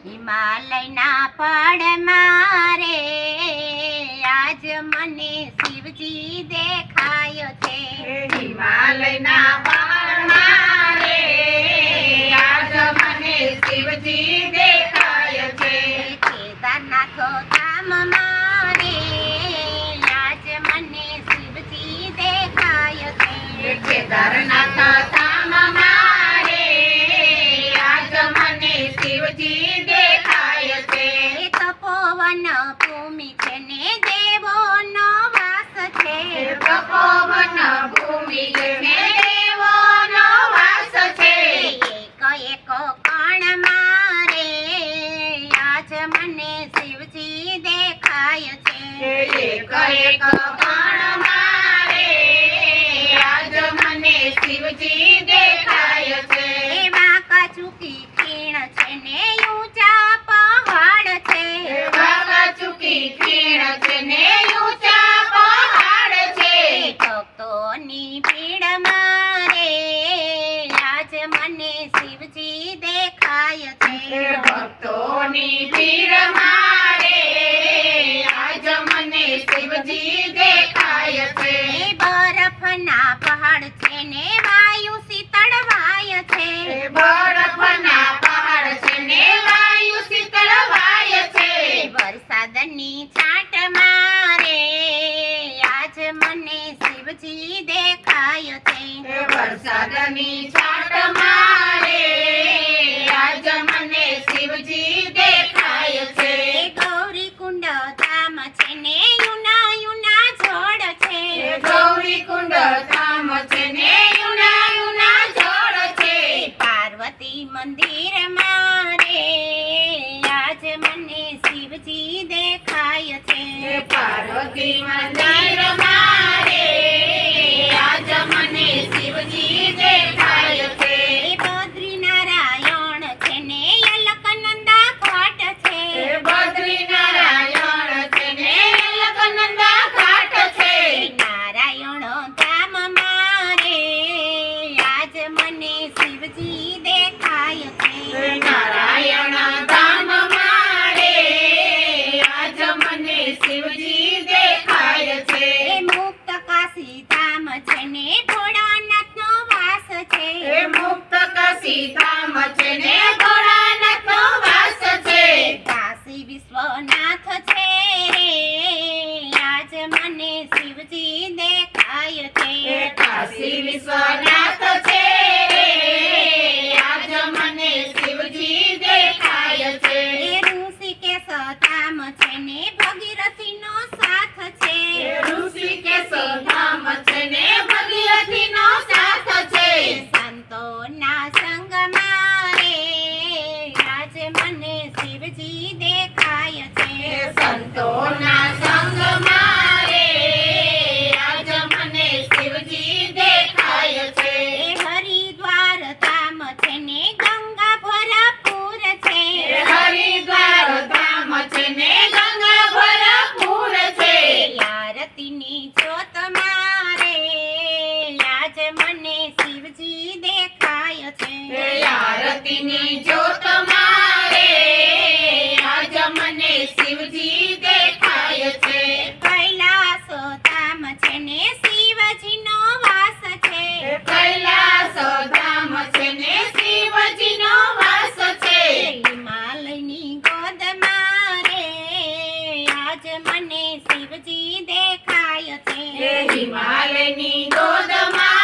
હિમાલયના પહાડમાં રે આજ મને શિવજી દેખાયો છે. હિમાલયના પહાડમાં રે આજ મને શિવજી દેખાય છે. કેદારનાથ ધામમાં રે આજ મને શિવજી દેખાયો છે. કેદારનાથ ધામમાં રે આજ મને શિવજી દેખાય છે. તપોવન ભૂમિ છે ને દેવોનો વાસ છે. તપોવન ભૂમિ છે ને દેવોનો વાસ છે. એક એક કણમાં રે આજ મને શિવજી દેખાય છે. એક એક કણમાં રે આજ મને શિવજી દેખાય છે. એવા કચુકી ખીણ છે ને ઊંચા પહાડ છે. વાવા ચૂકી ખીણ છે ને ઊંચા પહાડ છે. ભક્તોની ભીડમાં રે આજ મને શિવજી દેખાય છે. ભક્તોની ભીડમાં રે આજ મને શિવજી દેખાય છે. બરફના પહાડ છે ને વાયુ શીતળ વાય છે. બરફના પહાડ છે ને વાયુ શીતળ વાય છે. વરસાદની છાંટમાં રે આજ મને શિવજી દેખાય છે. વરસાદની છાંટમાં રે આજ મને શિવજી દેખાય છે. ગૌરીકુંડ ધામ છે ને યુના યુના ઝોડ છે. ગૌરીકુંડ ધામ છે ને યુના યુના ઝોડ છે. પાર્વતી મંદિરમાં રે આજ મને શિવજી દેખાય છે. પાર્વતી મંદિરમાં રે આજ મને શિવજી દેખાય છે. બદ્રીનારાયણ છે ને અલકનંદા ઘાટ છે. બદ્રીનારાયણ છે ને અલકનંદા ઘાટ છે. નારાયણ ધામમાં રે આજ મને શિવજી દેખાય છે. નારાયણ ધામમાં રે આજ મને શિવજી દેખાય છે. મુક્ત કાશી ધામ છે ને ભોળાનાથનો વાસ છે. મુક્ત કાશી ધામ છે ને ભોળાનાથનો વાસ છે. કાશી વિશ્વનાથ છે રે આજ મને શિવજી દેખાય છે. કાશી વિશ્વનાથ છે આજ મને શિવજી દેખાય છે. ઋષિકેશ ધામ છે ને ભગીરથીનો સાથ છે. ઋષિકેશ ધામ છે ને ભગીરથીનો સાથ છે. સંતોના સંગમાં રે આજ મને શિવજી દેખાય છે. સંતોના સંગમાં રે આજ મને શિવજી દેખાય છે. હરિદ્વાર ધામ છે ને ગંગા ભરપૂર છે. હરિદ્વાર ધામ છે ને ગંગા ભરપૂર છે. આરતીની જ્યોતમાં રે આજ મને શિવજી દેખાય છે. આરતીની જ્યોતમાં રે આજ મને શિવજી દેખાય છે. કૈલાસ ધામ છે ને શિવજીનો વાસ છે. કૈલાસ ધામ છે ને શિવજીનો વાસ છે. હિમાલયની ગોદમાં રે આજ મને શિવજી દેખાય છે. હિમાલયની ગોદમાં